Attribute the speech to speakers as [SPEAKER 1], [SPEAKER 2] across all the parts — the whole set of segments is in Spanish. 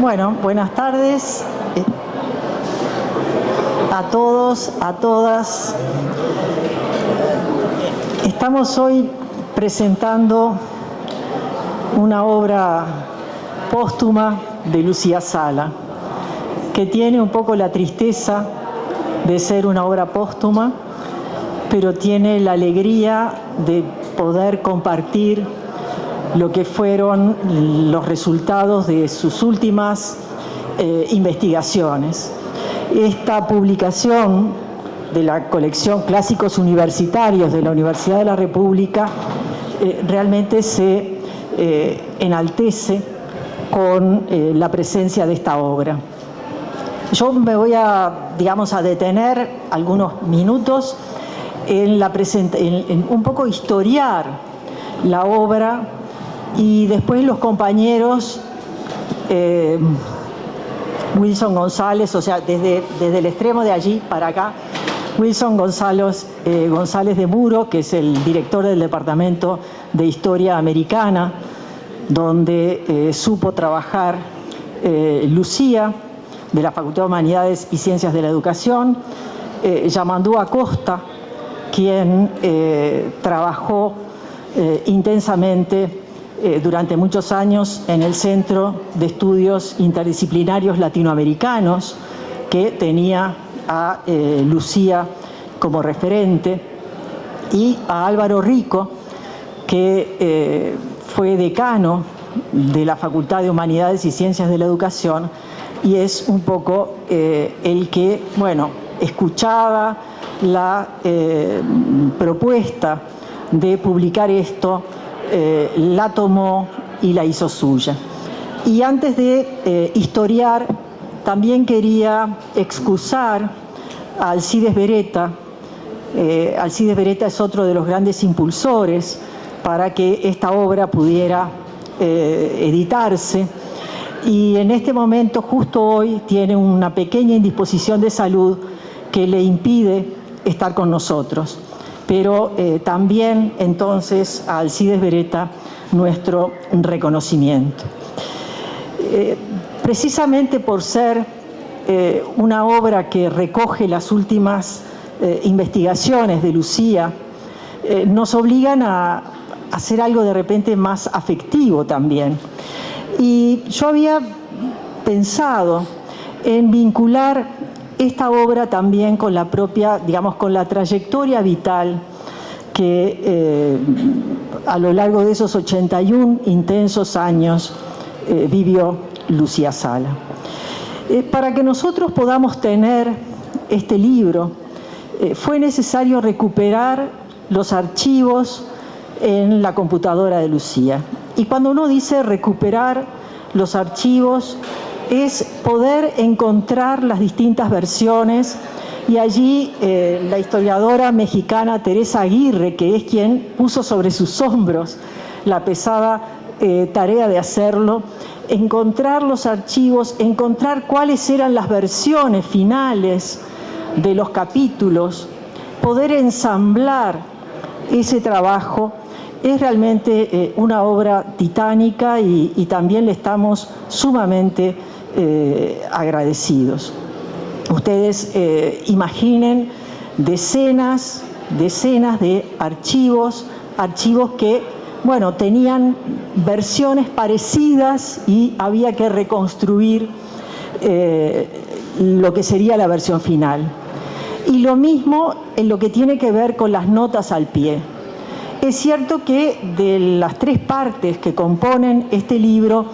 [SPEAKER 1] Bueno, buenas tardes a todos, a todas. Estamos hoy presentando una obra póstuma de Lucía Sala, que tiene un poco la tristeza de ser una obra póstuma, pero tiene la alegría de poder compartir lo que fueron los resultados de sus últimas investigaciones. Esta publicación de la colección Clásicos Universitarios de la Universidad de la República realmente se enaltece con la presencia de esta obra. Yo me voy a detener algunos minutos en un poco historiar la obra, y después los compañeros Wilson González, o sea, desde el extremo de allí para acá, Wilson González de Muro, que es el director del Departamento de Historia Americana, donde supo trabajar Lucía, de la Facultad de Humanidades y Ciencias de la Educación, Yamandú Acosta, quien trabajó intensamente durante muchos años en el Centro de Estudios Interdisciplinarios Latinoamericanos, que tenía a Lucía como referente, y a Álvaro Rico, que fue decano de la Facultad de Humanidades y Ciencias de la Educación, y es un poco el que, escuchaba la propuesta de publicar esto, la tomó y la hizo suya. Y antes de historiar, también quería excusar a Alcides Beretta. Alcides Beretta es otro de los grandes impulsores para que esta obra pudiera editarse, y en este momento, justo hoy, tiene una pequeña indisposición de salud que le impide estar con nosotros. Pero también entonces a Alcides Beretta nuestro reconocimiento. Precisamente por ser una obra que recoge las últimas investigaciones de Lucía, nos obligan a hacer algo de repente más afectivo también. Y yo había pensado en vincular esta obra también con la propia, con la trayectoria vital que a lo largo de esos 81 intensos años vivió Lucía Sala. Para que nosotros podamos tener este libro, fue necesario recuperar los archivos en la computadora de Lucía. Y cuando uno dice recuperar los archivos, es poder encontrar las distintas versiones, y allí la historiadora mexicana Teresa Aguirre, que es quien puso sobre sus hombros la pesada tarea de hacerlo, encontrar los archivos, encontrar cuáles eran las versiones finales de los capítulos, poder ensamblar ese trabajo. Es realmente una obra titánica, y también le estamos sumamente agradecidos. Ustedes imaginen decenas de archivos que, tenían versiones parecidas, y había que reconstruir lo que sería la versión final. Y lo mismo en lo que tiene que ver con las notas al pie. Es cierto que de las 3 partes que componen este libro,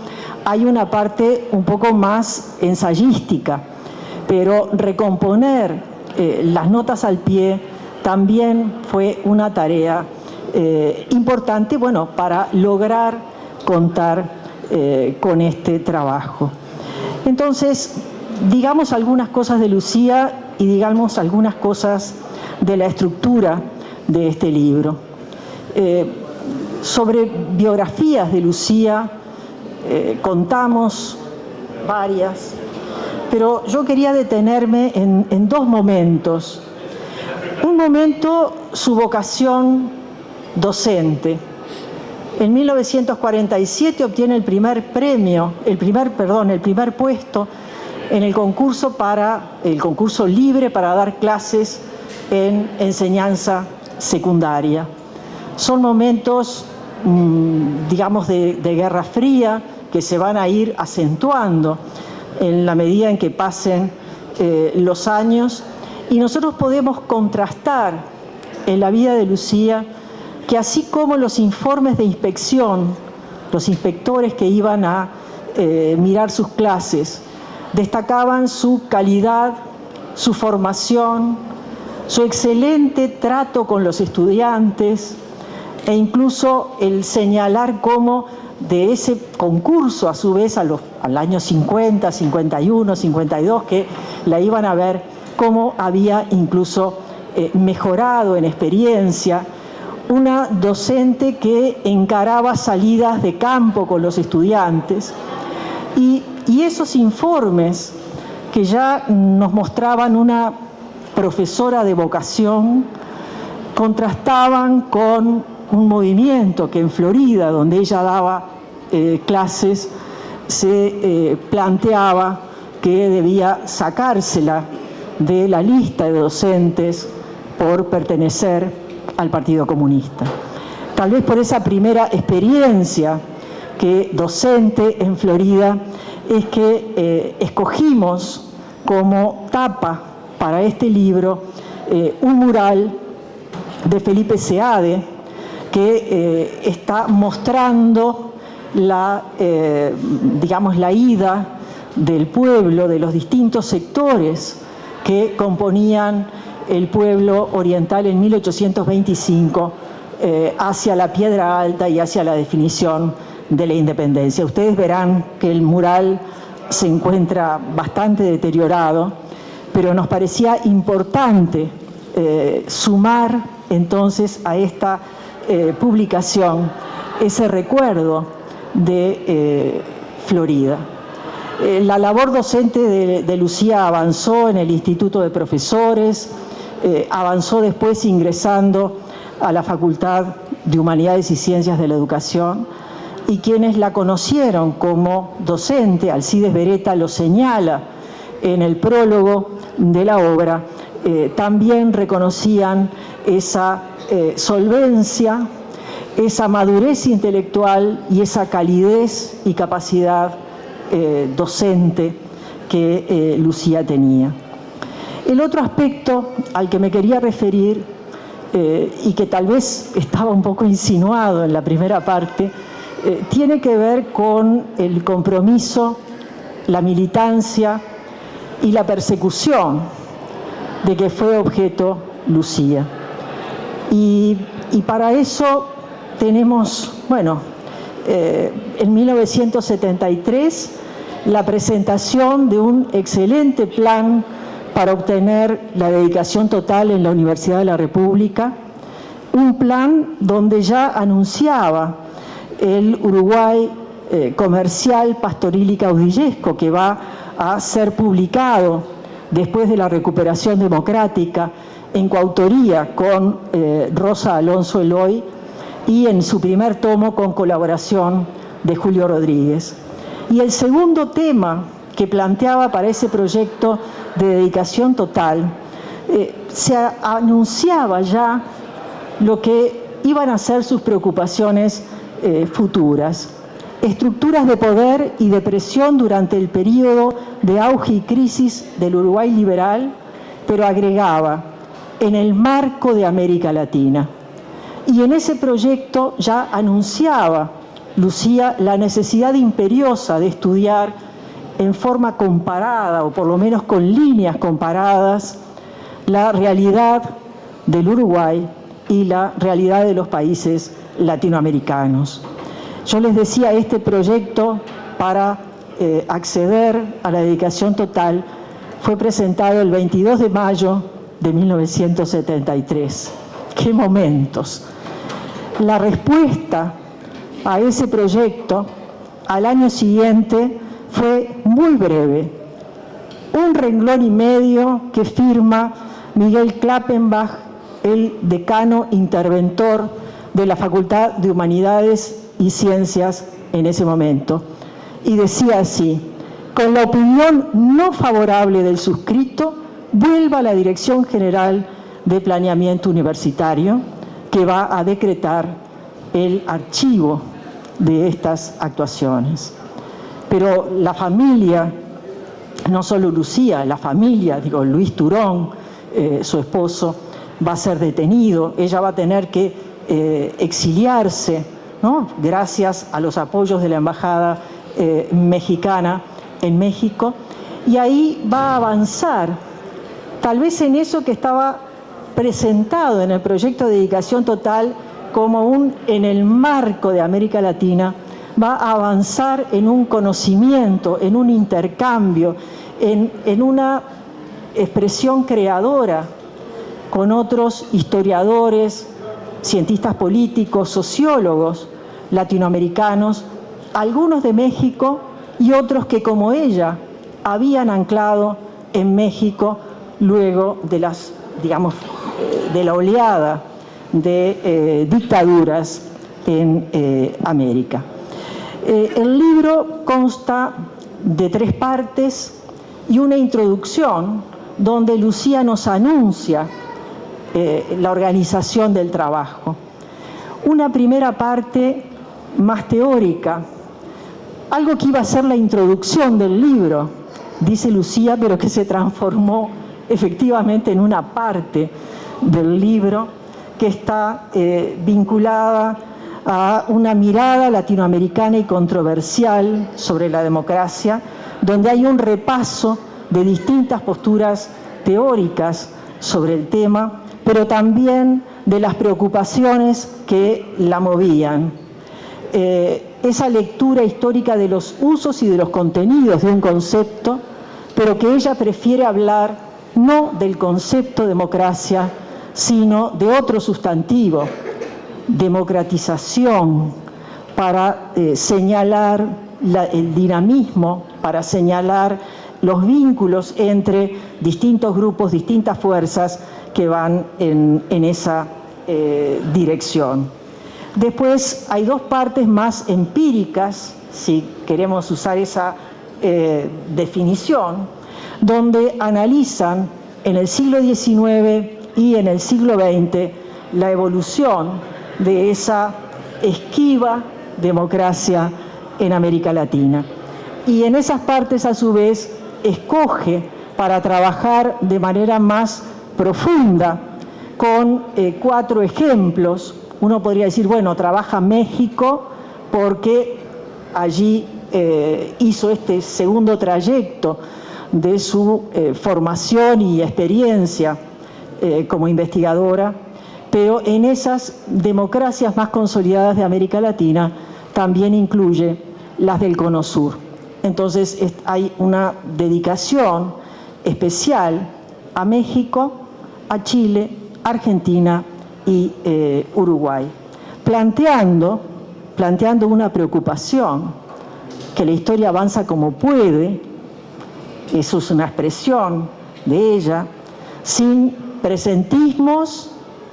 [SPEAKER 1] hay una parte un poco más ensayística, pero recomponer las notas al pie también fue una tarea importante, para lograr contar con este trabajo. Entonces, digamos algunas cosas de Lucía y digamos algunas cosas de la estructura de este libro. Sobre biografías de Lucía contamos varias, pero yo quería detenerme en 2 momentos. Un momento, su vocación docente, En 1947 obtiene el primer puesto en el concurso libre para dar clases en enseñanza secundaria. Son momentos, digamos, de Guerra Fría que se van a ir acentuando en la medida en que pasen los años, y nosotros podemos contrastar en la vida de Lucía que, así como los informes de inspección, los inspectores que iban a mirar sus clases, destacaban su calidad, su formación, su excelente trato con los estudiantes, e incluso el señalar cómo de ese concurso, a su vez al año 50, 51, 52, que la iban a ver, cómo había incluso mejorado en experiencia, una docente que encaraba salidas de campo con los estudiantes, y esos informes que ya nos mostraban una profesora de vocación contrastaban con un movimiento que en Florida, donde ella daba clases, se planteaba que debía sacársela de la lista de docentes por pertenecer al Partido Comunista. Tal vez por esa primera experiencia que docente en Florida es que escogimos como tapa para este libro un mural de Felipe Seade que está mostrando la ida del pueblo, de los distintos sectores que componían el pueblo oriental en 1825 hacia la Piedra Alta y hacia la definición de la independencia. Ustedes verán que el mural se encuentra bastante deteriorado, pero nos parecía importante sumar entonces a esta publicación ese recuerdo de Florida. La labor docente de Lucía avanzó en el Instituto de Profesores, avanzó después ingresando a la Facultad de Humanidades y Ciencias de la Educación, y quienes la conocieron como docente, Alcides Beretta lo señala en el prólogo de la obra, también reconocían esa solvencia, esa madurez intelectual y esa calidez y capacidad docente que Lucía tenía. El otro aspecto al que me quería referir, y que tal vez estaba un poco insinuado en la primera parte, tiene que ver con el compromiso, la militancia y la persecución de que fue objeto Lucía. Y para eso tenemos, en 1973, la presentación de un excelente plan para obtener la dedicación total en la Universidad de la República, un plan donde ya anunciaba el Uruguay comercial, pastoril y caudillesco, que va a ser publicado después de la recuperación democrática en coautoría con Rosa Alonso Eloy y en su primer tomo con colaboración de Julio Rodríguez. Y el segundo tema que planteaba para ese proyecto de dedicación total, se anunciaba ya lo que iban a ser sus preocupaciones futuras. Estructuras de poder y de presión durante el periodo de auge y crisis del Uruguay liberal, pero agregaba, en el marco de América Latina. Y en ese proyecto ya anunciaba Lucía la necesidad imperiosa de estudiar en forma comparada, o por lo menos con líneas comparadas, la realidad del Uruguay y la realidad de los países latinoamericanos. Yo les decía, este proyecto para acceder a la dedicación total fue presentado el 22 de mayo de 1973. ¡Qué momentos! La respuesta a ese proyecto al año siguiente fue muy breve. Un renglón y medio que firma Miguel Klappenbach, el decano interventor de la Facultad de Humanidades y Ciencias en ese momento. Y decía así: con la opinión no favorable del suscrito, vuelva a la Dirección General de Planeamiento Universitario, que va a decretar el archivo de estas actuaciones. Pero la familia, no solo Lucía, la familia, Luis Turón, su esposo, va a ser detenido. Ella va a tener que exiliarse, ¿no?, gracias a los apoyos de la Embajada mexicana en México, y ahí va a avanzar, tal vez en eso que estaba presentado en el proyecto de dedicación total como en el marco de América Latina, va a avanzar en un conocimiento, en un intercambio, en una expresión creadora con otros historiadores, cientistas políticos, sociólogos latinoamericanos, algunos de México y otros que, como ella, habían anclado en México luego de de la oleada de dictaduras en América. El libro consta de 3 partes y una introducción donde Lucía nos anuncia la organización del trabajo. Una primera parte más teórica, algo que iba a ser la introducción del libro, dice Lucía, pero que se transformó efectivamente en una parte del libro que está vinculada a una mirada latinoamericana y controversial sobre la democracia, donde hay un repaso de distintas posturas teóricas sobre el tema, pero también de las preocupaciones que la movían. Esa lectura histórica de los usos y de los contenidos de un concepto, pero que ella prefiere hablar no del concepto democracia, sino de otro sustantivo, democratización, para señalar el dinamismo, para señalar los vínculos entre distintos grupos, distintas fuerzas que van en esa dirección. Después hay 2 partes más empíricas, si queremos usar esa definición, donde analizan en el siglo XIX y en el siglo XX la evolución de esa esquiva democracia en América Latina. Y en esas partes, a su vez, escoge para trabajar de manera más profunda con 4 ejemplos. Uno podría decir, bueno, trabaja México porque allí hizo este segundo trayecto de su formación y experiencia como investigadora, pero en esas democracias más consolidadas de América Latina también incluye las del Cono Sur. Entonces hay una dedicación especial a México, a Chile, Argentina y Uruguay, planteando una preocupación, que la historia avanza como puede, eso es una expresión de ella, sin presentismos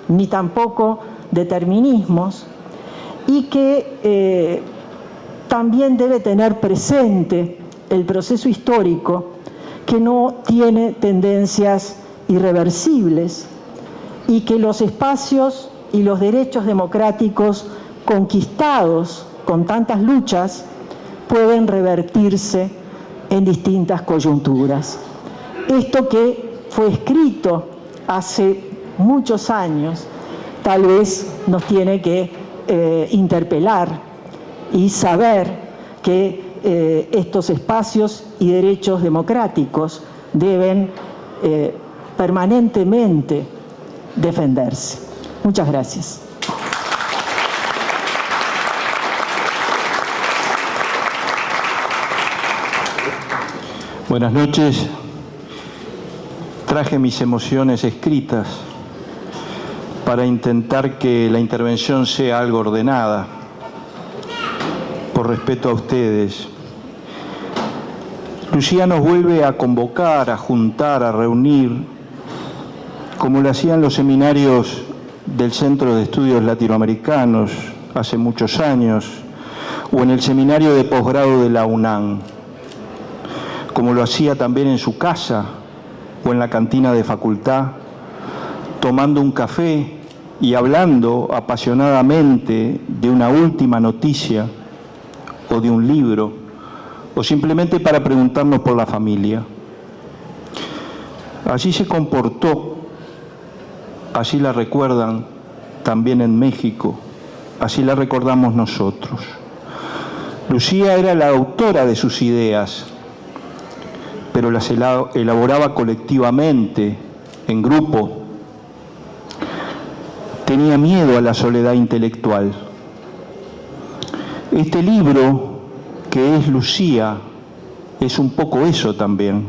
[SPEAKER 1] ni tampoco determinismos, y que también debe tener presente el proceso histórico, que no tiene tendencias irreversibles, y que los espacios y los derechos democráticos conquistados con tantas luchas pueden revertirse en distintas coyunturas. Esto que fue escrito hace muchos años, tal vez nos tiene que interpelar y saber que estos espacios y derechos democráticos deben permanentemente defenderse. Muchas gracias.
[SPEAKER 2] Buenas noches. Traje mis emociones escritas para intentar que la intervención sea algo ordenada, por respeto a ustedes. Lucía nos vuelve a convocar, a juntar, a reunir, como lo hacían los seminarios del Centro de Estudios Latinoamericanos hace muchos años, o en el seminario de posgrado de la UNAM, como lo hacía también en su casa o en la cantina de facultad, tomando un café y hablando apasionadamente de una última noticia o de un libro, o simplemente para preguntarnos por la familia. Así se comportó, así la recuerdan también en México, así la recordamos nosotros. Lucía era la autora de sus ideas, pero las elaboraba colectivamente, en grupo. Tenía miedo a la soledad intelectual. Este libro, que es Lucía, es un poco eso también.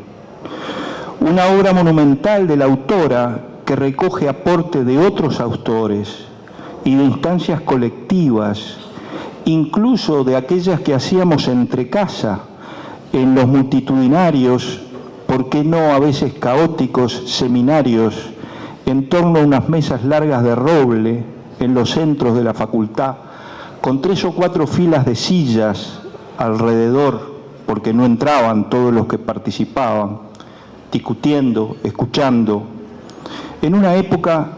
[SPEAKER 2] Una obra monumental de la autora que recoge aporte de otros autores y de instancias colectivas, incluso de aquellas que hacíamos entre casa, en los multitudinarios, ¿por qué no a veces caóticos seminarios, en torno a unas mesas largas de roble en los centros de la facultad, con 3 o 4 filas de sillas alrededor, porque no entraban todos los que participaban, discutiendo, escuchando, en una época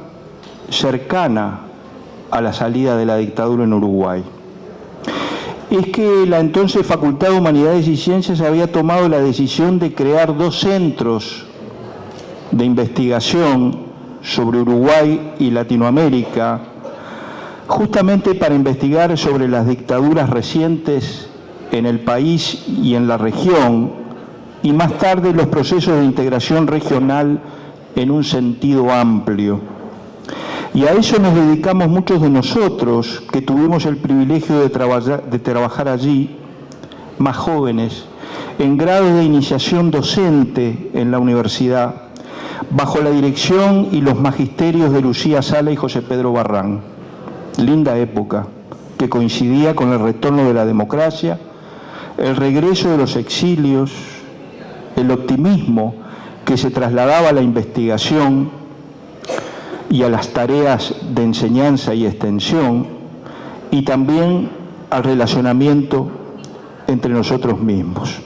[SPEAKER 2] cercana a la salida de la dictadura en Uruguay. Es que la entonces Facultad de Humanidades y Ciencias había tomado la decisión de crear 2 centros de investigación sobre Uruguay y Latinoamérica, justamente para investigar sobre las dictaduras recientes en el país y en la región, y más tarde los procesos de integración regional en un sentido amplio. Y a eso nos dedicamos muchos de nosotros, que tuvimos el privilegio de trabajar allí, más jóvenes, en grado de iniciación docente en la universidad, bajo la dirección y los magisterios de Lucía Sala y José Pedro Barrán. Linda época, que coincidía con el retorno de la democracia, el regreso de los exilios, el optimismo que se trasladaba a la investigación y a las tareas de enseñanza y extensión, y también al relacionamiento entre nosotros mismos.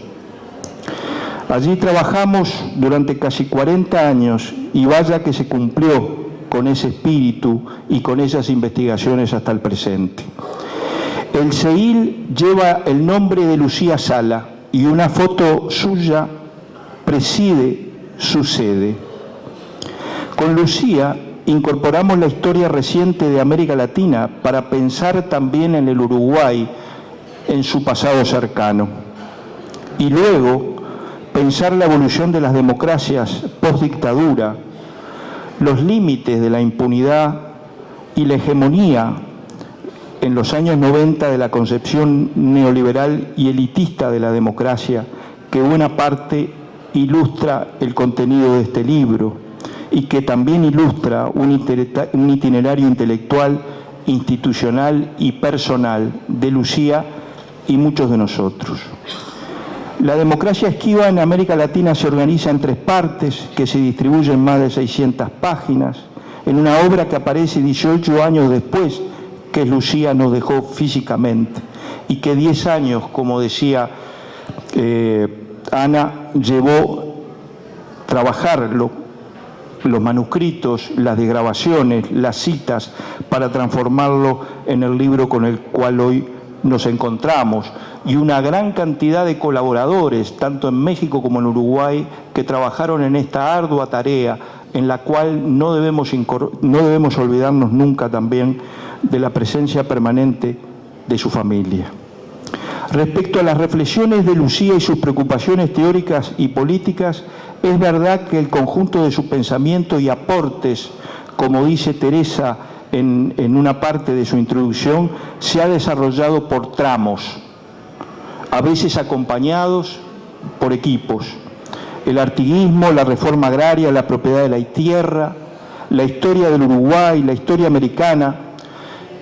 [SPEAKER 2] Allí trabajamos durante casi 40 años y vaya que se cumplió con ese espíritu y con esas investigaciones hasta el presente. El CEIL lleva el nombre de Lucía Sala y una foto suya preside su sede. Con Lucía incorporamos la historia reciente de América Latina para pensar también en el Uruguay en su pasado cercano. Y luego pensar la evolución de las democracias post-dictadura, los límites de la impunidad y la hegemonía en los años 90 de la concepción neoliberal y elitista de la democracia, que buena parte ilustra el contenido de este libro y que también ilustra un itinerario intelectual, institucional y personal de Lucía y muchos de nosotros. La democracia esquiva en América Latina se organiza en 3 partes que se distribuyen en más de 600 páginas, en una obra que aparece 18 años después que Lucía nos dejó físicamente y que 10 años, como decía Ana, llevó trabajar los manuscritos, las desgrabaciones, las citas, para transformarlo en el libro con el cual hoy nos encontramos, y una gran cantidad de colaboradores, tanto en México como en Uruguay, que trabajaron en esta ardua tarea, en la cual no debemos olvidarnos nunca también de la presencia permanente de su familia. Respecto a las reflexiones de Lucía y sus preocupaciones teóricas y políticas, es verdad que el conjunto de su pensamiento y aportes, como dice Teresa en una parte de su introducción, se ha desarrollado por tramos, a veces acompañados por equipos. El artiguismo, la reforma agraria, la propiedad de la tierra, la historia del Uruguay, la historia americana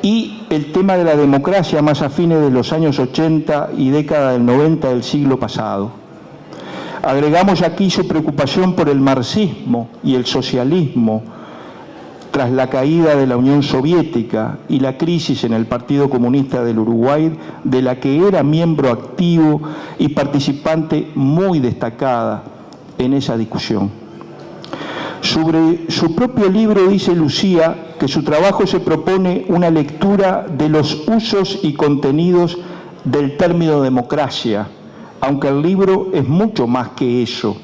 [SPEAKER 2] y el tema de la democracia más a fines de los años 80 y década del 90 del siglo pasado. Agregamos aquí su preocupación por el marxismo y el socialismo, tras la caída de la Unión Soviética y la crisis en el Partido Comunista del Uruguay, de la que era miembro activo y participante muy destacada en esa discusión. Sobre su propio libro dice Lucía que su trabajo se propone una lectura de los usos y contenidos del término democracia, aunque el libro es mucho más que eso.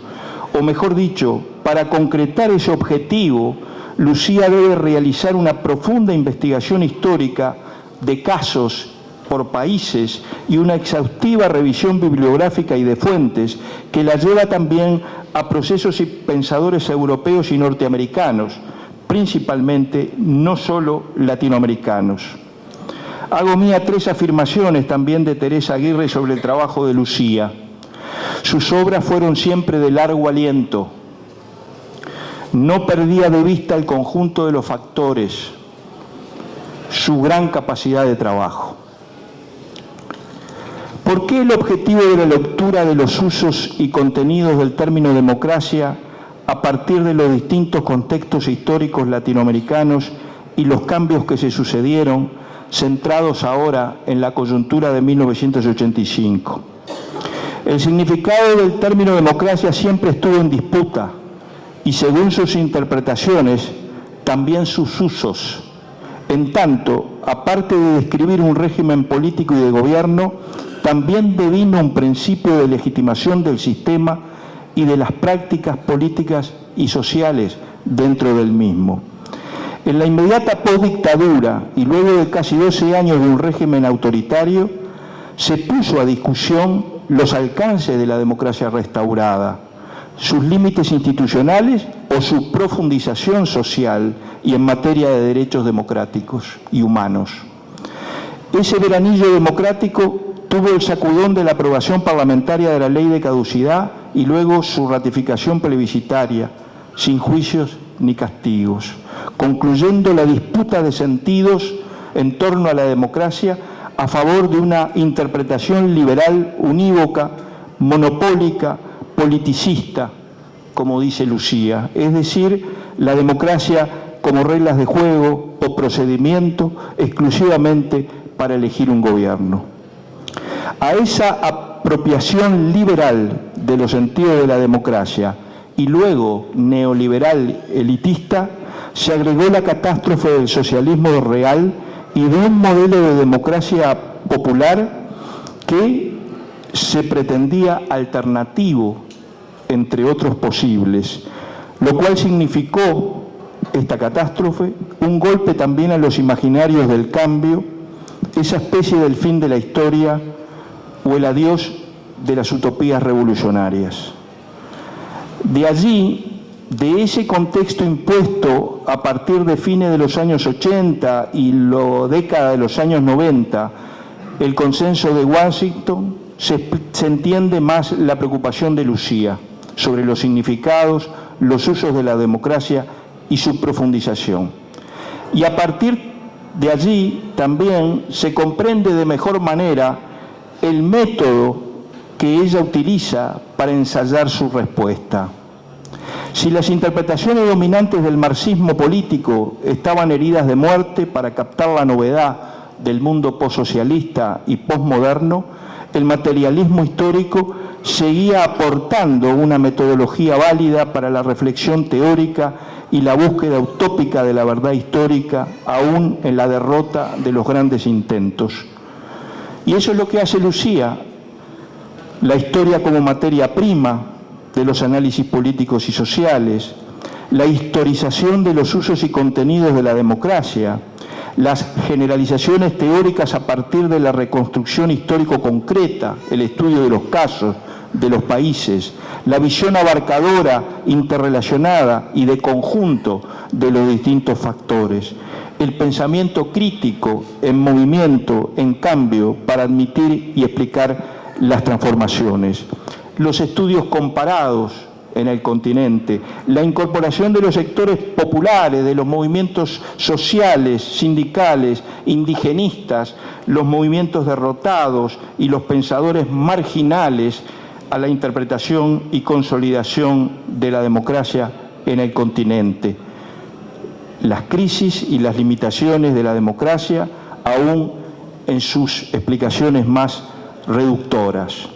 [SPEAKER 2] O mejor dicho, para concretar ese objetivo, Lucía debe realizar una profunda investigación histórica de casos por países y una exhaustiva revisión bibliográfica y de fuentes que la lleva también a procesos y pensadores europeos y norteamericanos, principalmente, no solo latinoamericanos. Hago mía 3 afirmaciones también de Teresa Aguirre sobre el trabajo de Lucía. Sus obras fueron siempre de largo aliento. No perdía de vista el conjunto de los factores, su gran capacidad de trabajo. ¿Por qué el objetivo de la lectura de los usos y contenidos del término democracia a partir de los distintos contextos históricos latinoamericanos y los cambios que se sucedieron, centrados ahora en la coyuntura de 1985? El significado del término democracia siempre estuvo en disputa y, según sus interpretaciones, también sus usos. En tanto, aparte de describir un régimen político y de gobierno, también devino un principio de legitimación del sistema y de las prácticas políticas y sociales dentro del mismo. En la inmediata postdictadura y luego de casi 12 años de un régimen autoritario, se puso a discusión los alcances de la democracia restaurada, sus límites institucionales o su profundización social y en materia de derechos democráticos y humanos. Ese veranillo democrático tuvo el sacudón de la aprobación parlamentaria de la ley de caducidad y luego su ratificación plebiscitaria, sin juicios ni castigos, concluyendo la disputa de sentidos en torno a la democracia a favor de una interpretación liberal unívoca, monopólica, politicista, como dice Lucía, es decir, la democracia como reglas de juego o procedimiento exclusivamente para elegir un gobierno. A esa apropiación liberal de los sentidos de la democracia y luego neoliberal elitista, se agregó la catástrofe del socialismo real y de un modelo de democracia popular que se pretendía alternativo, entre otros posibles, lo cual significó, esta catástrofe, un golpe también a los imaginarios del cambio, esa especie del fin de la historia o el adiós de las utopías revolucionarias. De allí, de ese contexto impuesto a partir de fines de los años 80 y la década de los años 90, el consenso de Washington, se entiende más la preocupación de Lucía sobre los significados, los usos de la democracia y su profundización. Y a partir de allí también se comprende de mejor manera el método que ella utiliza para ensayar su respuesta. Si las interpretaciones dominantes del marxismo político estaban heridas de muerte para captar la novedad del mundo postsocialista y posmoderno, el materialismo histórico seguía aportando una metodología válida para la reflexión teórica y la búsqueda utópica de la verdad histórica, aún en la derrota de los grandes intentos. Y eso es lo que hace Lucía, la historia como materia prima de los análisis políticos y sociales, la historización de los usos y contenidos de la democracia, las generalizaciones teóricas a partir de la reconstrucción histórico-concreta, el estudio de los casos, de los países, la visión abarcadora, interrelacionada y de conjunto de los distintos factores, el pensamiento crítico en movimiento, en cambio, para admitir y explicar las transformaciones, los estudios comparados en el continente, la incorporación de los sectores populares, de los movimientos sociales, sindicales, indigenistas, los movimientos derrotados y los pensadores marginales a la interpretación y consolidación de la democracia en el continente. las crisis y las limitaciones de la democracia, aún en sus explicaciones más reductoras.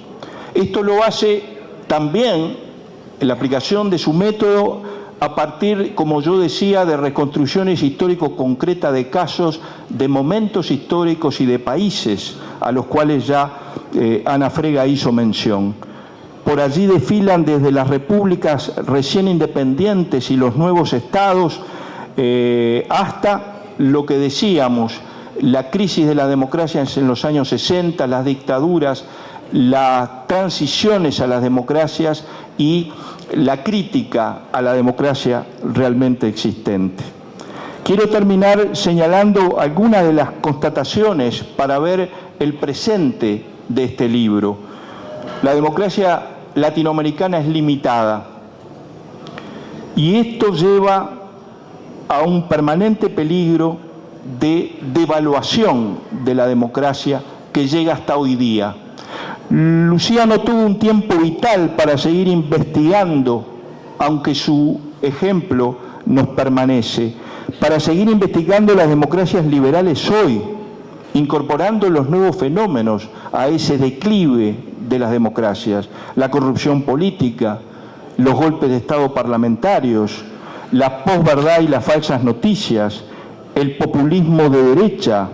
[SPEAKER 2] Esto lo hace también en la aplicación de su método a partir, como yo decía, de reconstrucciones histórico-concretas de casos, de momentos históricos y de países a los cuales ya Ana Frega hizo mención. Por allí desfilan desde las repúblicas recién independientes y los nuevos estados hasta lo que decíamos, la crisis de la democracia en los años 60, las dictaduras, las transiciones a las democracias y la crítica a la democracia realmente existente. Quiero terminar señalando algunas de las constataciones para ver el presente de este libro. La democracia latinoamericana es limitada y esto lleva a un permanente peligro de devaluación de la democracia que llega hasta hoy día. Lucía no tuvo un tiempo vital para seguir investigando, aunque su ejemplo nos permanece, para seguir investigando las democracias liberales hoy, incorporando los nuevos fenómenos a ese declive de las democracias, la corrupción política, los golpes de Estado parlamentarios, la posverdad y las falsas noticias, el populismo de derecha,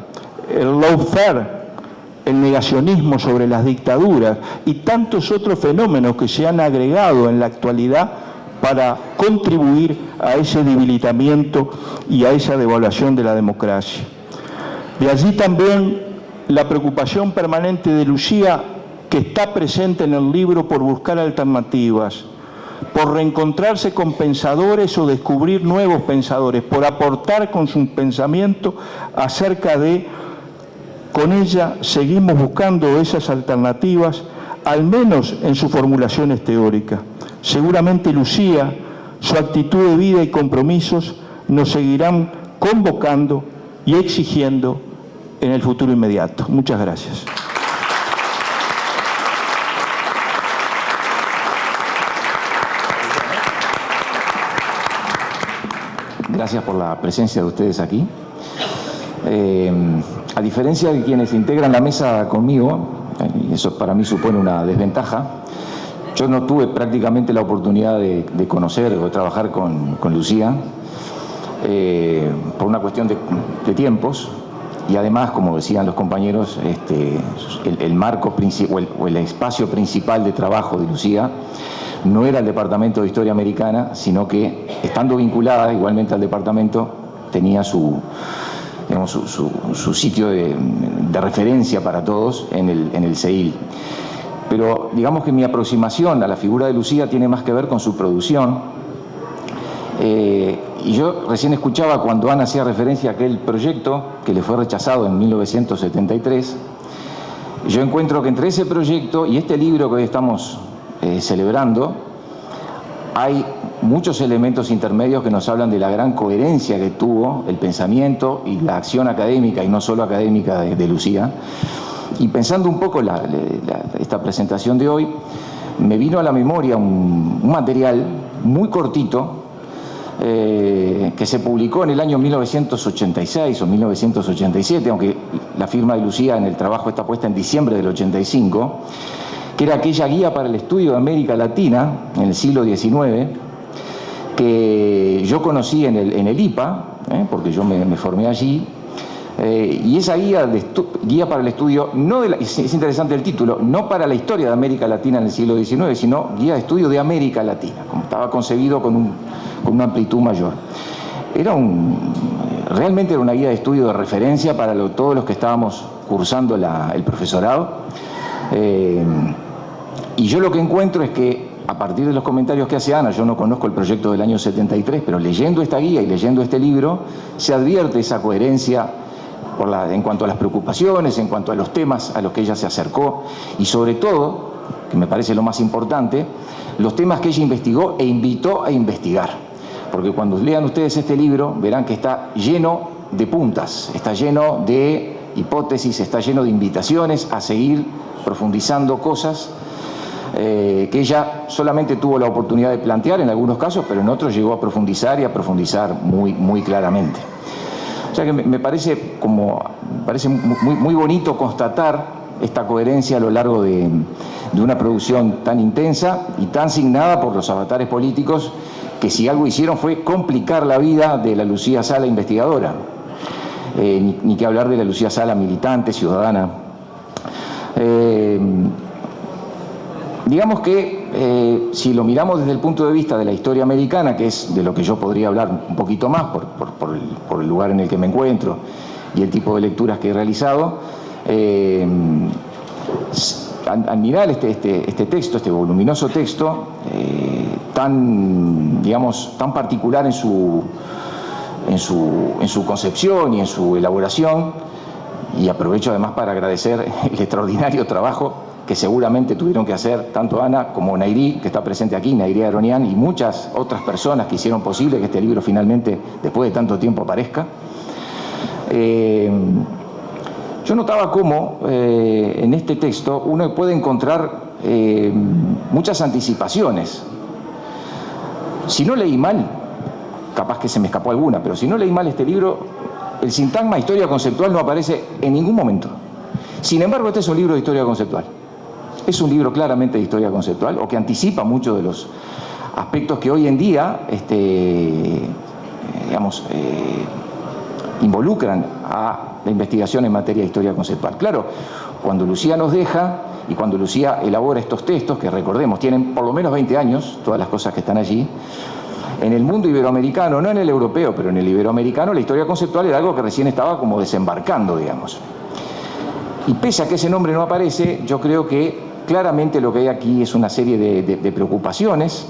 [SPEAKER 2] el lawfare, el negacionismo sobre las dictaduras y tantos otros fenómenos que se han agregado en la actualidad para contribuir a ese debilitamiento y a esa devaluación de la democracia. De allí también la preocupación permanente de Lucía, que está presente en el libro, por buscar alternativas, por reencontrarse con pensadores o descubrir nuevos pensadores, por aportar con su pensamiento acerca de, con ella seguimos buscando esas alternativas, al menos en sus formulaciones teóricas. Seguramente Lucía, su actitud de vida y compromisos nos seguirán convocando y exigiendo en el futuro inmediato. Muchas gracias.
[SPEAKER 3] Gracias por la presencia de ustedes aquí. A diferencia de quienes integran la mesa conmigo, y eso para mí supone una desventaja, yo no tuve prácticamente la oportunidad de conocer o de trabajar con Lucía por una cuestión de tiempos, y además, como decían los compañeros, el marco o el espacio principal de trabajo de Lucía no era el Departamento de Historia Americana, sino que, estando vinculada igualmente al departamento, tenía su sitio de referencia para todos en el CEIL. Pero digamos que mi aproximación a la figura de Lucía tiene más que ver con su producción. Y yo recién escuchaba cuando Ana hacía referencia a aquel proyecto que le fue rechazado en 1973. Yo encuentro que entre ese proyecto y este libro que hoy estamos celebrando, hay muchos elementos intermedios que nos hablan de la gran coherencia que tuvo el pensamiento y la acción académica, y no solo académica, de Lucía. Y pensando un poco esta presentación de hoy, me vino a la memoria un material muy cortito que se publicó en el año 1986 o 1987, aunque la firma de Lucía en el trabajo está puesta en diciembre del 85, que era aquella guía para el estudio de América Latina en el siglo XIX, que yo conocí en el IPA, porque yo me formé allí, y esa guía para el estudio, es interesante el título, no para la historia de América Latina en el siglo XIX, sino guía de estudio de América Latina, como estaba concebido con una amplitud mayor. Realmente era una guía de estudio de referencia para todos los que estábamos cursando el profesorado. Y yo lo que encuentro es que, a partir de los comentarios que hace Ana, yo no conozco el proyecto del año 73, pero leyendo esta guía y leyendo este libro, se advierte esa coherencia en cuanto a las preocupaciones, en cuanto a los temas a los que ella se acercó, y sobre todo, que me parece lo más importante, los temas que ella investigó e invitó a investigar. Porque cuando lean ustedes este libro, verán que está lleno de puntas, está lleno de hipótesis, está lleno de invitaciones a seguir profundizando cosas que ella solamente tuvo la oportunidad de plantear en algunos casos, pero en otros llegó a profundizar y a profundizar muy claramente. O sea que me parece muy bonito constatar esta coherencia a lo largo de una producción tan intensa y tan signada por los avatares políticos que, si algo hicieron, fue complicar la vida de la Lucía Sala investigadora. Ni que hablar de la Lucía Sala militante, ciudadana. Digamos que si lo miramos desde el punto de vista de la historia americana, que es de lo que yo podría hablar un poquito más por el lugar en el que me encuentro y el tipo de lecturas que he realizado, al mirar este texto, este voluminoso texto, tan particular en su concepción y en su elaboración, y aprovecho además para agradecer el extraordinario trabajo que seguramente tuvieron que hacer tanto Ana como Nayri, que está presente aquí, Nayri Aronian, y muchas otras personas que hicieron posible que este libro finalmente, después de tanto tiempo, aparezca. Yo notaba cómo en este texto uno puede encontrar muchas anticipaciones. Si no leí mal, capaz que se me escapó alguna, pero si no leí mal este libro, el sintagma historia conceptual no aparece en ningún momento. Sin embargo, este es un libro de historia conceptual. Es un libro claramente de historia conceptual, o que anticipa muchos de los aspectos que hoy en día involucran a la investigación en materia de historia conceptual. Claro, cuando Lucía nos deja y cuando Lucía elabora estos textos, que recordemos, tienen por lo menos 20 años, todas las cosas que están allí, en el mundo iberoamericano, no en el europeo, pero en el iberoamericano, la historia conceptual era algo que recién estaba como desembarcando, digamos. Y pese a que ese nombre no aparece, yo creo que claramente lo que hay aquí es una serie de preocupaciones,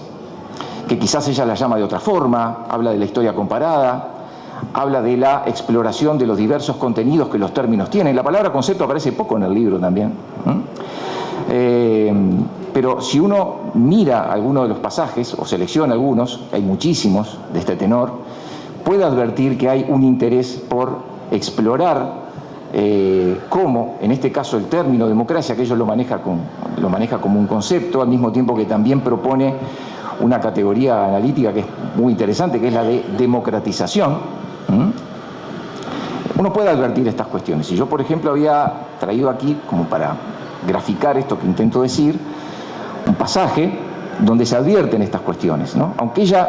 [SPEAKER 3] que quizás ella las llama de otra forma, habla de la historia comparada, habla de la exploración de los diversos contenidos que los términos tienen. La palabra concepto aparece poco en el libro también. Pero si uno mira algunos de los pasajes, o selecciona algunos, hay muchísimos de este tenor, puede advertir que hay un interés por explorar cómo, en este caso, el término democracia, que ellos lo maneja como un concepto, al mismo tiempo que también propone una categoría analítica que es muy interesante, que es la de democratización. Uno puede advertir estas cuestiones. Y yo, por ejemplo, había traído aquí, como para graficar esto que intento decir, un pasaje donde se advierten estas cuestiones, ¿no? Aunque ella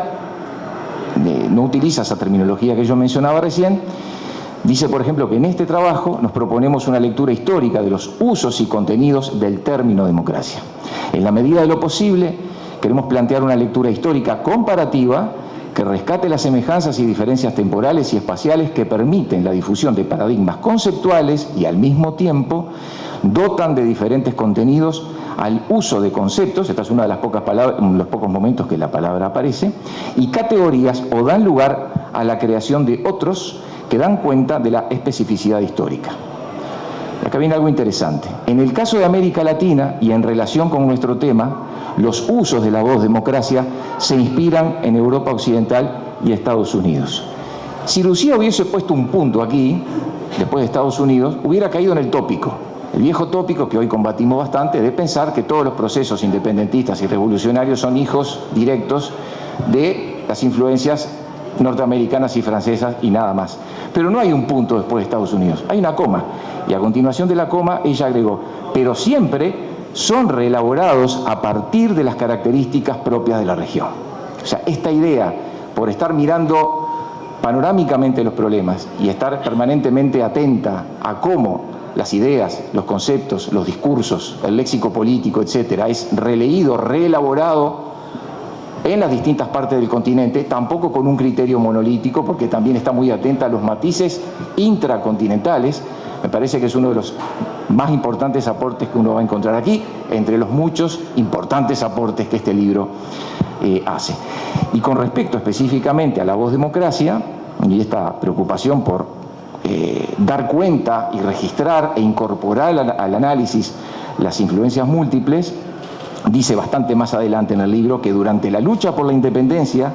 [SPEAKER 3] no utiliza esa terminología que yo mencionaba recién, dice, por ejemplo, que en este trabajo nos proponemos una lectura histórica de los usos y contenidos del término democracia. En la medida de lo posible, queremos plantear una lectura histórica comparativa que rescate las semejanzas y diferencias temporales y espaciales que permiten la difusión de paradigmas conceptuales y al mismo tiempo dotan de diferentes contenidos al uso de conceptos, esta es una de las pocas palabras, los pocos momentos que la palabra aparece, y categorías o dan lugar a la creación de otros que dan cuenta de la especificidad histórica. Acá viene algo interesante. En el caso de América Latina y en relación con nuestro tema, los usos de la voz democracia se inspiran en Europa Occidental y Estados Unidos. Si Lucía hubiese puesto un punto aquí, después de Estados Unidos, hubiera caído en el tópico, el viejo tópico que hoy combatimos bastante, de pensar que todos los procesos independentistas y revolucionarios son hijos directos de las influencias norteamericanas y francesas y nada más. Pero no hay un punto después de Estados Unidos, hay una coma. Y a continuación de la coma ella agregó, pero siempre son reelaborados a partir de las características propias de la región. O sea, esta idea, por estar mirando panorámicamente los problemas y estar permanentemente atenta a cómo las ideas, los conceptos, los discursos, el léxico político, etcétera, es releído, reelaborado en las distintas partes del continente, tampoco con un criterio monolítico, porque también está muy atenta a los matices intracontinentales. Me parece que es uno de los más importantes aportes que uno va a encontrar aquí, entre los muchos importantes aportes que este libro hace. Y con respecto específicamente a la voz democracia, y esta preocupación por dar cuenta y registrar e incorporar al análisis las influencias múltiples, dice bastante más adelante en el libro que durante la lucha por la independencia,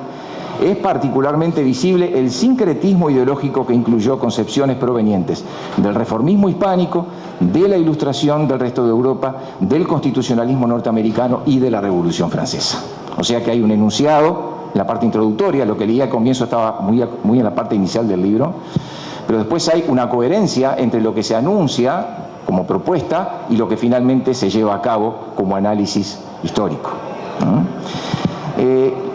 [SPEAKER 3] es particularmente visible el sincretismo ideológico que incluyó concepciones provenientes del reformismo hispánico, de la Ilustración del resto de Europa, del constitucionalismo norteamericano y de la Revolución Francesa. O sea que hay un enunciado en la parte introductoria, lo que leí al comienzo estaba muy en la parte inicial del libro, pero después hay una coherencia entre lo que se anuncia como propuesta y lo que finalmente se lleva a cabo como análisis histórico.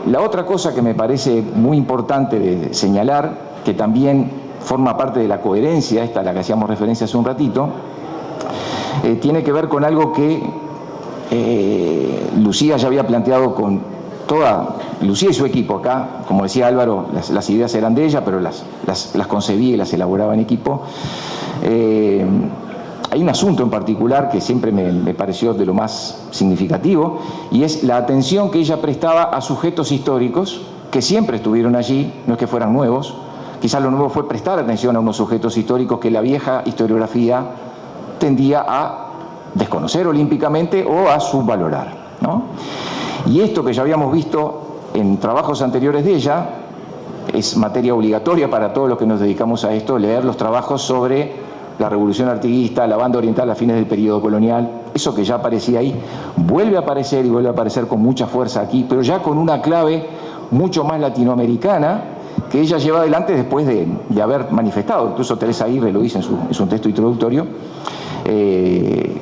[SPEAKER 3] La otra cosa que me parece muy importante de señalar, que también forma parte de la coherencia, esta a la que hacíamos referencia hace un ratito, tiene que ver con algo que Lucía ya había planteado con Lucía y su equipo acá. Como decía Álvaro, las ideas eran de ella, pero las concebía y las elaboraba en equipo. Hay un asunto en particular que siempre me pareció de lo más significativo, y es la atención que ella prestaba a sujetos históricos que siempre estuvieron allí, no es que fueran nuevos. Quizás lo nuevo fue prestar atención a unos sujetos históricos que la vieja historiografía tendía a desconocer olímpicamente o a subvalorar, ¿no? Y esto que ya habíamos visto en trabajos anteriores de ella, es materia obligatoria para todos los que nos dedicamos a esto, leer los trabajos sobre la Revolución Artiguista, la banda oriental a fines del periodo colonial. Eso que ya aparecía ahí vuelve a aparecer, y vuelve a aparecer con mucha fuerza aquí, pero ya con una clave mucho más latinoamericana que ella lleva adelante después de haber manifestado. Incluso Teresa Aguirre lo dice en su texto introductorio, que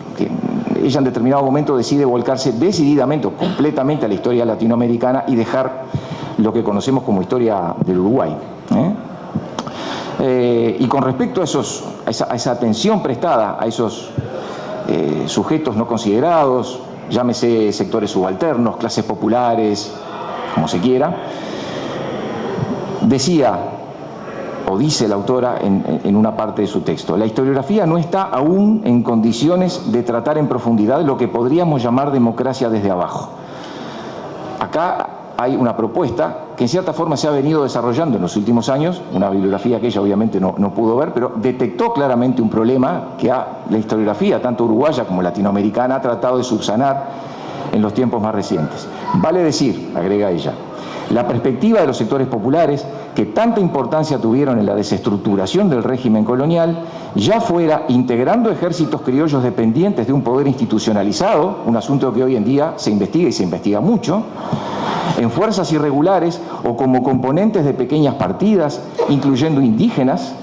[SPEAKER 3] ella en determinado momento decide volcarse decididamente o completamente a la historia latinoamericana y dejar lo que conocemos como historia del Uruguay. Y con respecto a esa atención prestada a esos sujetos no considerados, llámese sectores subalternos, clases populares, como se quiera, decía, o dice la autora en una parte de su texto: la historiografía no está aún en condiciones de tratar en profundidad lo que podríamos llamar democracia desde abajo. Acá hay una propuesta que en cierta forma se ha venido desarrollando en los últimos años, una bibliografía que ella obviamente no pudo ver, pero detectó claramente un problema que la historiografía, tanto uruguaya como latinoamericana, ha tratado de subsanar en los tiempos más recientes. Vale decir, agrega ella, la perspectiva de los sectores populares, que tanta importancia tuvieron en la desestructuración del régimen colonial, ya fuera integrando ejércitos criollos dependientes de un poder institucionalizado, un asunto que hoy en día se investiga y se investiga mucho, en fuerzas irregulares o como componentes de pequeñas partidas, incluyendo indígenas,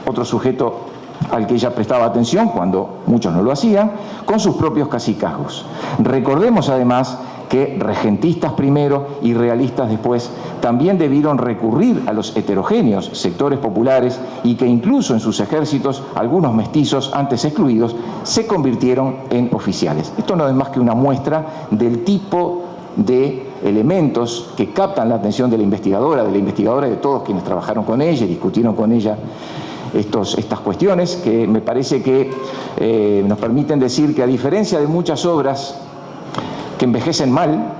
[SPEAKER 3] otro sujeto al que ella prestaba atención cuando muchos no lo hacían, con sus propios cacicazgos. Recordemos además que regentistas primero y realistas después también debieron recurrir a los heterogéneos sectores populares, y que incluso en sus ejércitos algunos mestizos antes excluidos se convirtieron en oficiales. Esto no es más que una muestra del tipo de elementos que captan la atención de la investigadora y de todos quienes trabajaron con ella y discutieron con ella estas cuestiones, que me parece que nos permiten decir que, a diferencia de muchas obras que envejecen mal,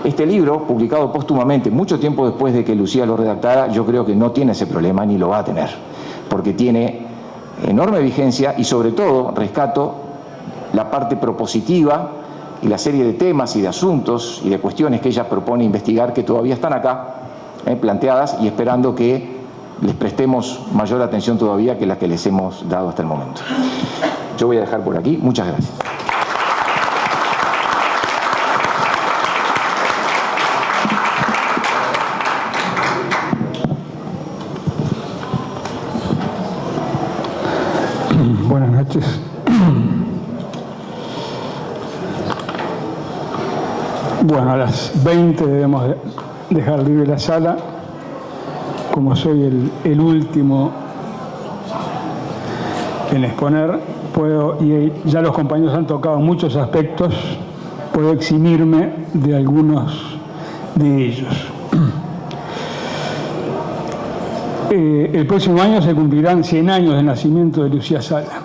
[SPEAKER 3] este libro, publicado póstumamente mucho tiempo después de que Lucía lo redactara, yo creo que no tiene ese problema ni lo va a tener, porque tiene enorme vigencia y, sobre todo, rescato la parte propositiva y la serie de temas y de asuntos y de cuestiones que ella propone investigar, que todavía están acá planteadas y esperando que les prestemos mayor atención todavía que la que les hemos dado hasta el momento. Yo voy a dejar por aquí. Muchas gracias.
[SPEAKER 4] Buenas noches. Bueno, a las 20 debemos dejar libre la sala. Como soy el último en exponer, y ya los compañeros han tocado muchos aspectos, puedo eximirme de algunos de ellos. El próximo año se cumplirán 100 años del nacimiento de Lucía Sala.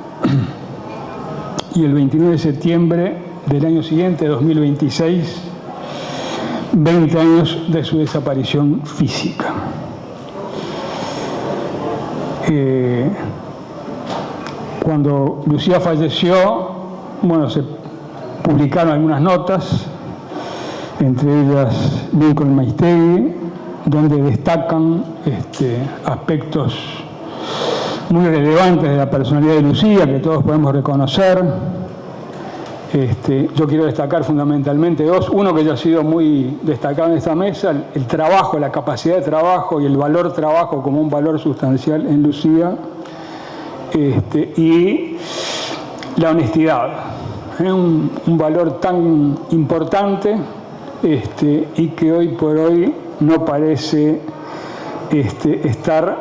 [SPEAKER 4] Y el 29 de septiembre del año siguiente, 2026, 20 años de su desaparición física. Cuando Lucía falleció, bueno, se publicaron algunas notas, entre ellas Lincoln Maistegui, donde destacan aspectos muy relevantes de la personalidad de Lucía, que todos podemos reconocer. Yo quiero destacar fundamentalmente dos. Uno que ya ha sido muy destacado en esta mesa, el trabajo, la capacidad de trabajo y el valor trabajo como un valor sustancial en Lucía, y la honestidad, un valor tan importante y que hoy por hoy no parece estar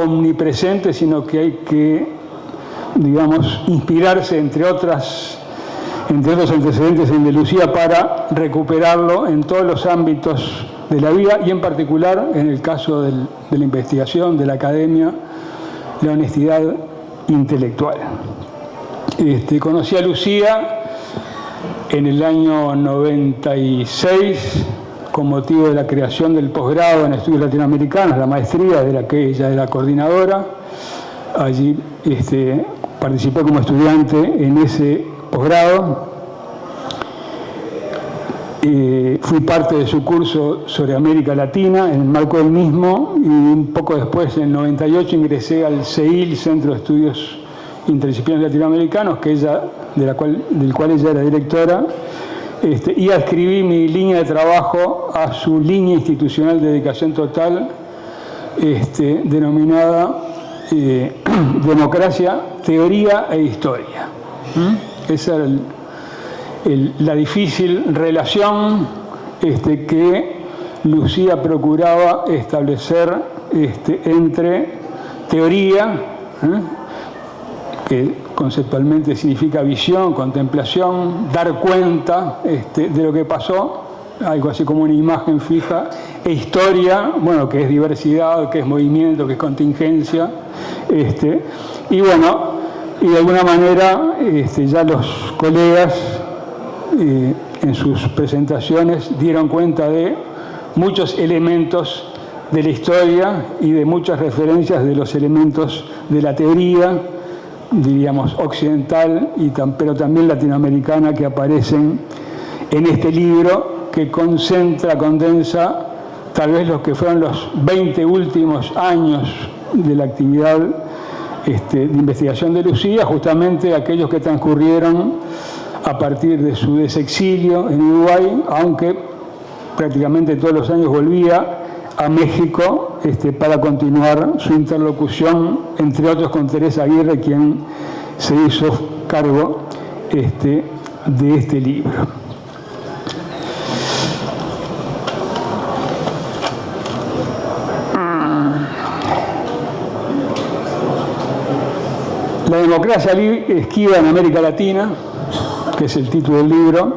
[SPEAKER 4] omnipresente, sino que hay que, digamos, inspirarse entre otros antecedentes en de Lucía para recuperarlo en todos los ámbitos de la vida y en particular en el caso de la investigación, de la academia, la honestidad intelectual. Conocí a Lucía en el año 96 con motivo de la creación del posgrado en estudios latinoamericanos, la maestría de la que ella era coordinadora. Allí participé como estudiante en ese posgrado. Fui parte de su curso sobre América Latina en el marco del mismo, y un poco después, en el 98, ingresé al CEIL, Centro de Estudios Interdisciplinarios Latinoamericanos, del cual ella era directora, y adscribí mi línea de trabajo a su línea institucional de dedicación total, denominada Democracia, Teoría e Historia. Esa era la difícil relación que Lucía procuraba establecer entre teoría, que conceptualmente significa visión, contemplación, dar cuenta de lo que pasó, algo así como una imagen fija, e historia, bueno, que es diversidad, que es movimiento, que es contingencia, y bueno, y de alguna manera ya los colegas en sus presentaciones dieron cuenta de muchos elementos de la historia y de muchas referencias de los elementos de la teoría, diríamos occidental, pero también latinoamericana, que aparecen en este libro, que condensa tal vez los que fueron los 20 últimos años de la actividad de investigación de Lucía, justamente aquellos que transcurrieron a partir de su desexilio en Uruguay, aunque prácticamente todos los años volvía a México para continuar su interlocución, entre otros con Teresa Aguirre, quien se hizo cargo de este libro. La democracia esquiva en América Latina, que es el título del libro,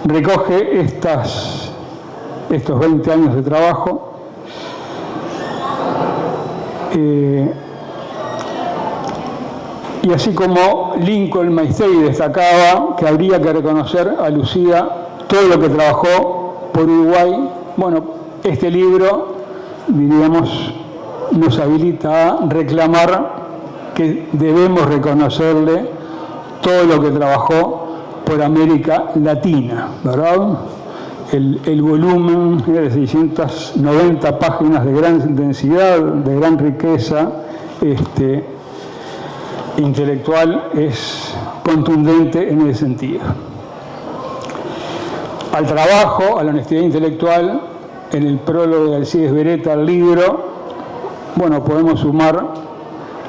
[SPEAKER 4] recoge estos 20 años de trabajo. Y así como Lincoln Maestri destacaba que habría que reconocer a Lucía todo lo que trabajó por Uruguay, bueno, este libro, diríamos, nos habilita a reclamar que debemos reconocerle todo lo que trabajó por América Latina, ¿verdad? El volumen de 690 páginas de gran densidad, de gran riqueza intelectual, es contundente en ese sentido. Al trabajo, a la honestidad intelectual, en el prólogo de Alcides Beretta al libro, bueno, podemos sumar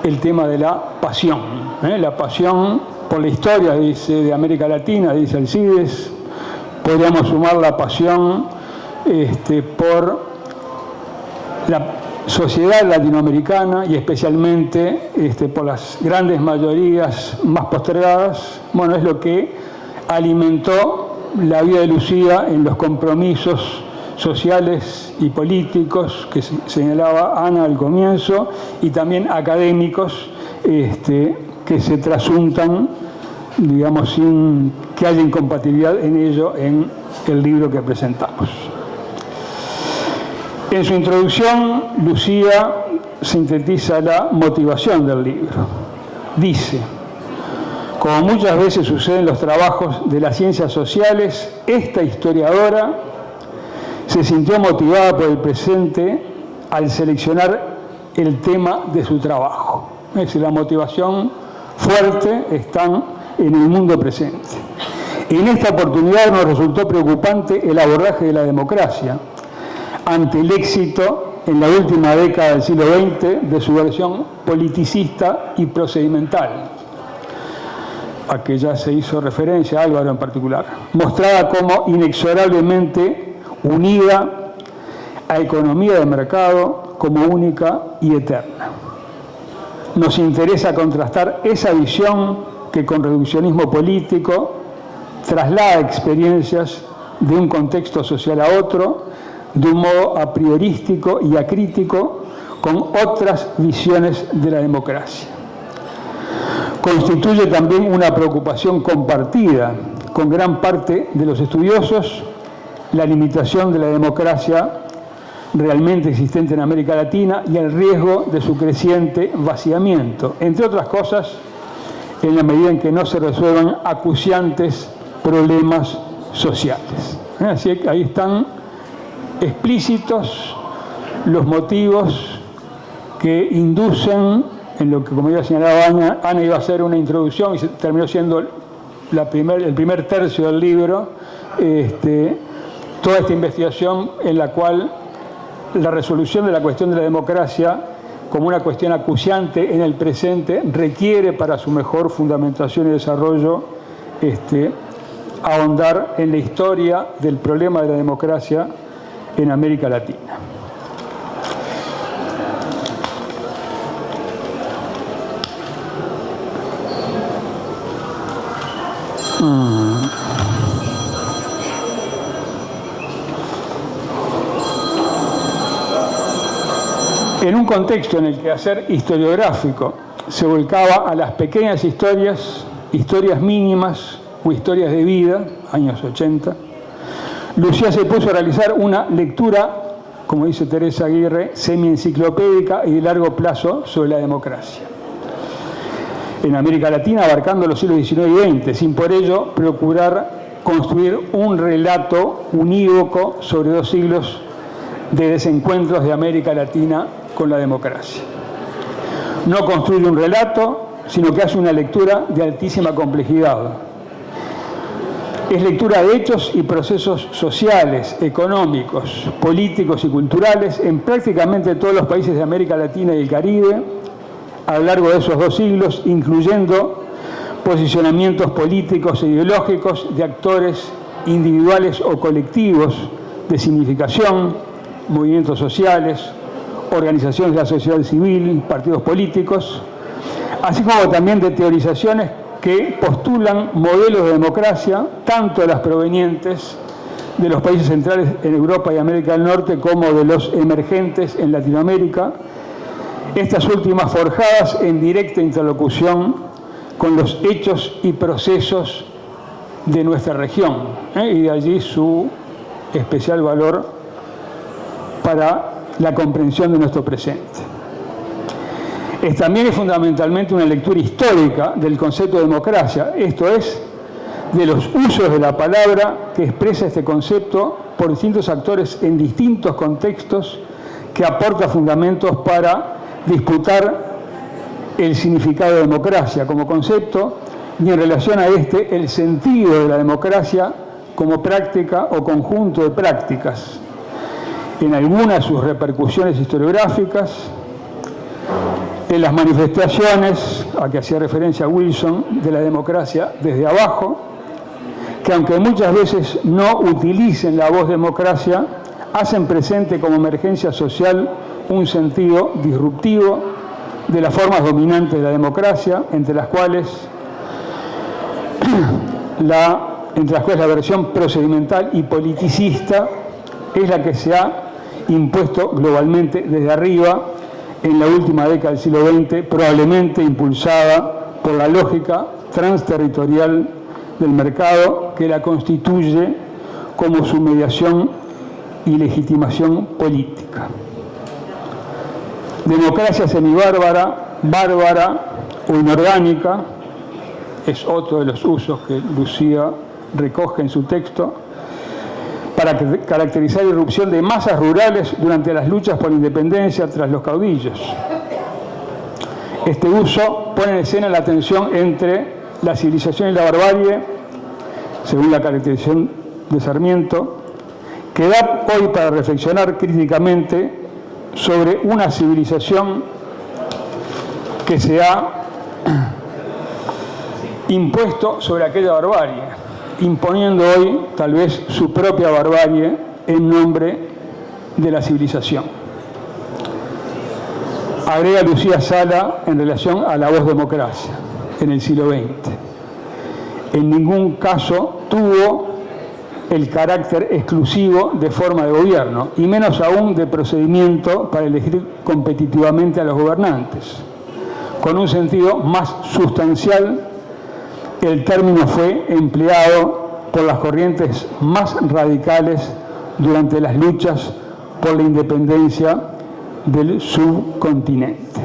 [SPEAKER 4] el tema de la pasión, la pasión por la historia, dice, de América Latina, dice Alcides. Podríamos sumar la pasión por la sociedad latinoamericana y especialmente por las grandes mayorías más postergadas. Bueno, es lo que alimentó la vida de Lucía en los compromisos sociales y políticos que señalaba Ana al comienzo, y también académicos que se trasuntan, digamos, sin que haya incompatibilidad en ello en el libro que presentamos. En su introducción, Lucía sintetiza la motivación del libro. Dice: como muchas veces sucede en los trabajos de las ciencias sociales, esta historiadora se sintió motivada por el presente al seleccionar el tema de su trabajo. Es decir, la motivación fuerte está en el mundo presente. En esta oportunidad nos resultó preocupante el abordaje de la democracia ante el éxito en la última década del siglo XX de su versión politicista y procedimental, a que ya se hizo referencia, Álvaro en particular, mostrada como inexorablemente unida a economía de mercado como única y eterna. Nos interesa contrastar esa visión que con reduccionismo político traslada experiencias de un contexto social a otro, de un modo a priorístico y acrítico, con otras visiones de la democracia. Constituye también una preocupación compartida con gran parte de los estudiosos la limitación de la democracia realmente existente en América Latina y el riesgo de su creciente vaciamiento, entre otras cosas, en la medida en que no se resuelvan acuciantes problemas sociales. Así que ahí están explícitos los motivos que inducen en lo que, como ya señalaba Ana, iba a ser una introducción y terminó siendo el primer tercio del libro, toda esta investigación en la cual la resolución de la cuestión de la democracia como una cuestión acuciante en el presente requiere para su mejor fundamentación y desarrollo ahondar en la historia del problema de la democracia en América Latina. En un contexto en el que hacer historiográfico se volcaba a las pequeñas historias, historias mínimas o historias de vida, años 80, Lucía se puso a realizar una lectura, como dice Teresa Aguirre, semi-enciclopédica y de largo plazo sobre la democracia en América Latina, abarcando los siglos XIX y XX, sin por ello procurar construir un relato unívoco sobre 2 siglos de desencuentros de América Latina con la democracia. No construye un relato, sino que hace una lectura de altísima complejidad. Es lectura de hechos y procesos sociales, económicos, políticos y culturales en prácticamente todos los países de América Latina y el Caribe a lo largo de esos 2 siglos, incluyendo posicionamientos políticos e ideológicos de actores individuales o colectivos de significación, movimientos sociales, organizaciones de la sociedad civil, partidos políticos, así como también de teorizaciones que postulan modelos de democracia, tanto las provenientes de los países centrales en Europa y América del Norte como de los emergentes en Latinoamérica, estas últimas forjadas en directa interlocución con los hechos y procesos de nuestra región, y de allí su especial valor para la comprensión de nuestro presente. También es fundamentalmente una lectura histórica del concepto de democracia, esto es, de los usos de la palabra que expresa este concepto por distintos actores en distintos contextos, que aporta fundamentos para disputar el significado de democracia como concepto y en relación a el sentido de la democracia como práctica o conjunto de prácticas, en algunas de sus repercusiones historiográficas, en las manifestaciones a que hacía referencia Wilson de la democracia desde abajo, que aunque muchas veces no utilicen la voz democracia, hacen presente como emergencia social un sentido disruptivo de las formas dominantes de la democracia, entre las cuales la versión procedimental y politicista es la que se ha impuesto globalmente desde arriba en la última década del siglo XX, probablemente impulsada por la lógica transterritorial del mercado que la constituye como su mediación y legitimación política. Democracia semibárbara, bárbara o inorgánica es otro de los usos que Lucía recoge en su texto, para caracterizar la irrupción de masas rurales durante las luchas por la independencia tras los caudillos. Este uso pone en escena la tensión entre la civilización y la barbarie, según la caracterización de Sarmiento, que da hoy para reflexionar críticamente sobre una civilización que se ha impuesto sobre aquella barbarie, imponiendo hoy tal vez su propia barbarie en nombre de la civilización. Agrega Lucía Sala en relación a la voz democracia en el siglo XX. En ningún caso tuvo el carácter exclusivo de forma de gobierno, y menos aún de procedimiento para elegir competitivamente a los gobernantes. Con un sentido más sustancial, el término fue empleado por las corrientes más radicales durante las luchas por la independencia del subcontinente.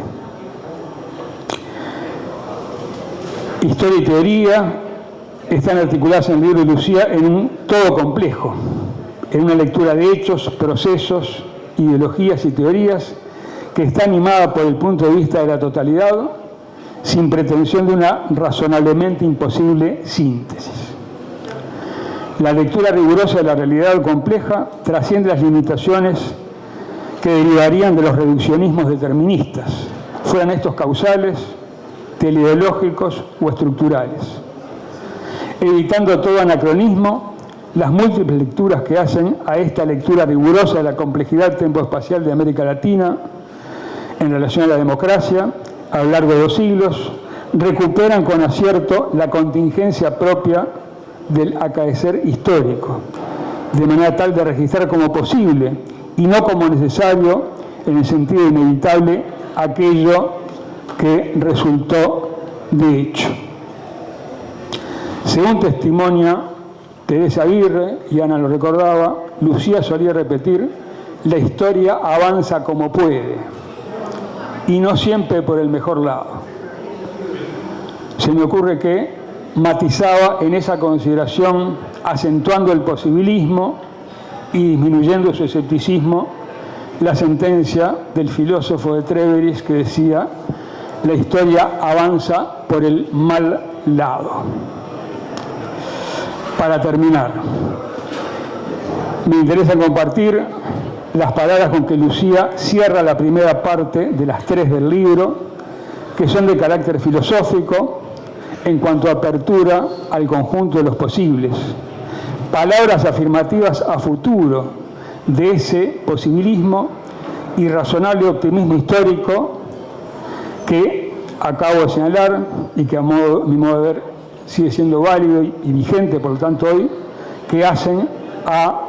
[SPEAKER 4] Historia y teoría están articuladas en el libro de Lucía en un todo complejo, en una lectura de hechos, procesos, ideologías y teorías que está animada por el punto de vista de la totalidad, sin pretensión de una razonablemente imposible síntesis. La lectura rigurosa de la realidad compleja trasciende las limitaciones que derivarían de los reduccionismos deterministas, fueran estos causales, teleológicos o estructurales, evitando todo anacronismo. Las múltiples lecturas que hacen a esta lectura rigurosa de la complejidad tempoespacial de América Latina en relación a la democracia a lo largo de 2 siglos recuperan con acierto la contingencia propia del acaecer histórico, de manera tal de registrar como posible y no como necesario, en el sentido inevitable, aquello que resultó de hecho. Según testimonia Teresa Aguirre, y Ana lo recordaba, Lucía solía repetir: la historia avanza como puede, y no siempre por el mejor lado. Se me ocurre que matizaba en esa consideración, acentuando el posibilismo y disminuyendo su escepticismo, la sentencia del filósofo de Tréveris que decía: la historia avanza por el mal lado. Para terminar, me interesa compartir las palabras con que Lucía cierra la primera parte de las 3 del libro, que son de carácter filosófico en cuanto a apertura al conjunto de los posibles. Palabras afirmativas a futuro de ese posibilismo y razonable optimismo histórico que acabo de señalar y que a mi modo de ver sigue siendo válido y vigente, por lo tanto hoy, que hacen a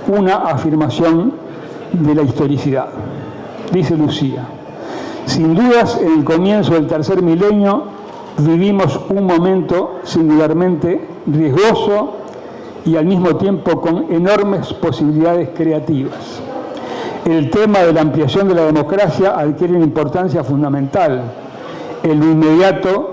[SPEAKER 4] una afirmación de la historicidad. Dice Lucía: sin dudas, en el comienzo del tercer milenio vivimos un momento singularmente riesgoso y al mismo tiempo con enormes posibilidades creativas. El tema de la ampliación de la democracia adquiere una importancia fundamental en lo inmediato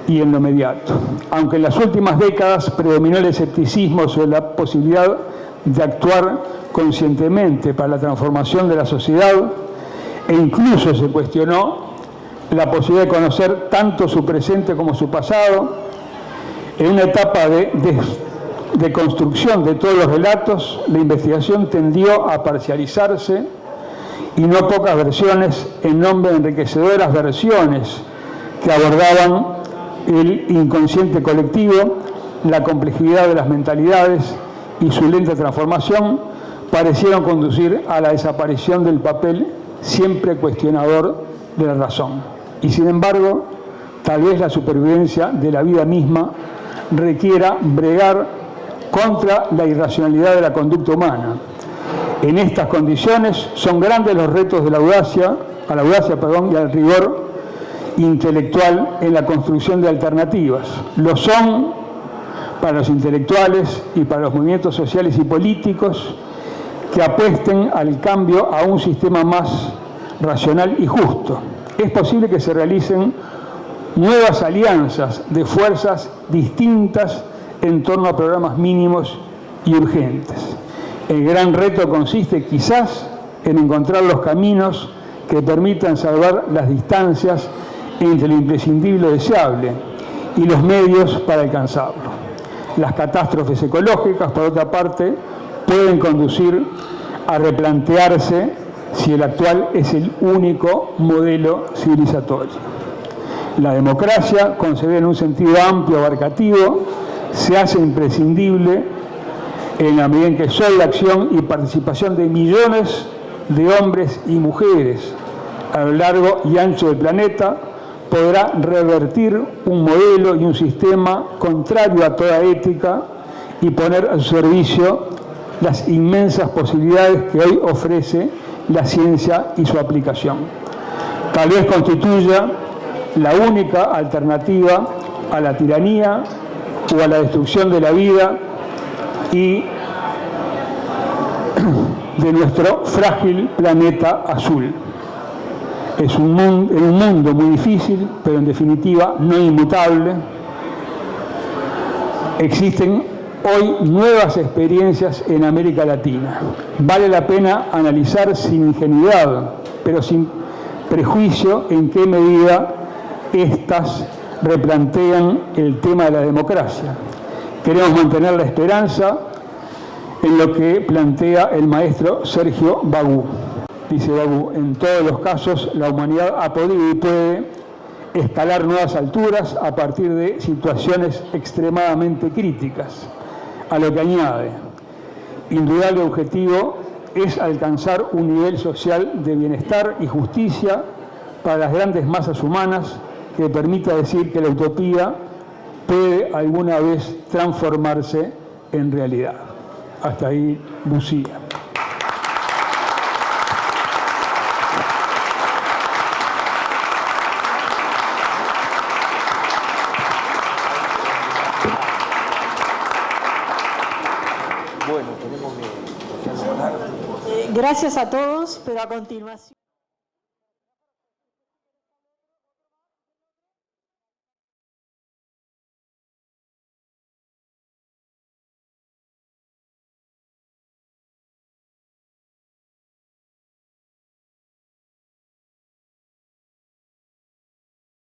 [SPEAKER 4] y en lo mediato. Aunque en las últimas décadas predominó el escepticismo sobre la posibilidad de actuar conscientemente para la transformación de la sociedad, e incluso se cuestionó la posibilidad de conocer tanto su presente como su pasado, en una etapa de construcción de todos los relatos, la investigación tendió a parcializarse, y no pocas versiones en nombre de enriquecedoras versiones que abordaban el inconsciente colectivo, la complejidad de las mentalidades y su lenta transformación, parecieron conducir a la desaparición del papel siempre cuestionador de la razón. Y sin embargo, tal vez la supervivencia de la vida misma requiera bregar contra la irracionalidad de la conducta humana. En estas condiciones son grandes los retos de la audacia y al rigor intelectual en la construcción de alternativas. Lo son para los intelectuales y para los movimientos sociales y políticos que apuesten al cambio a un sistema más racional y justo. Es posible que se realicen nuevas alianzas de fuerzas distintas en torno a programas mínimos y urgentes. El gran reto consiste quizás en encontrar los caminos que permitan salvar las distancias entre lo imprescindible y lo deseable y los medios para alcanzarlo. Las catástrofes ecológicas, por otra parte, pueden conducir a replantearse si el actual es el único modelo civilizatorio. La democracia, concebida en un sentido amplio, abarcativo, se hace imprescindible en la medida en que solo la acción y participación de millones de hombres y mujeres a lo largo y ancho del planeta podrá revertir un modelo y un sistema contrario a toda ética y poner a su servicio las inmensas posibilidades que hoy ofrece la ciencia y su aplicación. Tal vez constituya la única alternativa a la tiranía o a la destrucción de la vida y de nuestro frágil planeta azul. Es un mundo muy difícil, pero en definitiva no inmutable. Existen hoy nuevas experiencias en América Latina. Vale la pena analizar sin ingenuidad, pero sin prejuicio, en qué medida estas replantean el tema de la democracia. Queremos mantener la esperanza en lo que plantea el maestro Sergio Bagú. Dice Bagú, en todos los casos la humanidad ha podido y puede escalar nuevas alturas a partir de situaciones extremadamente críticas. A lo que añade, indudable objetivo es alcanzar un nivel social de bienestar y justicia para las grandes masas humanas que permita decir que la utopía puede alguna vez transformarse en realidad. Hasta ahí, Lucía.
[SPEAKER 1] Gracias a todos, pero a continuación...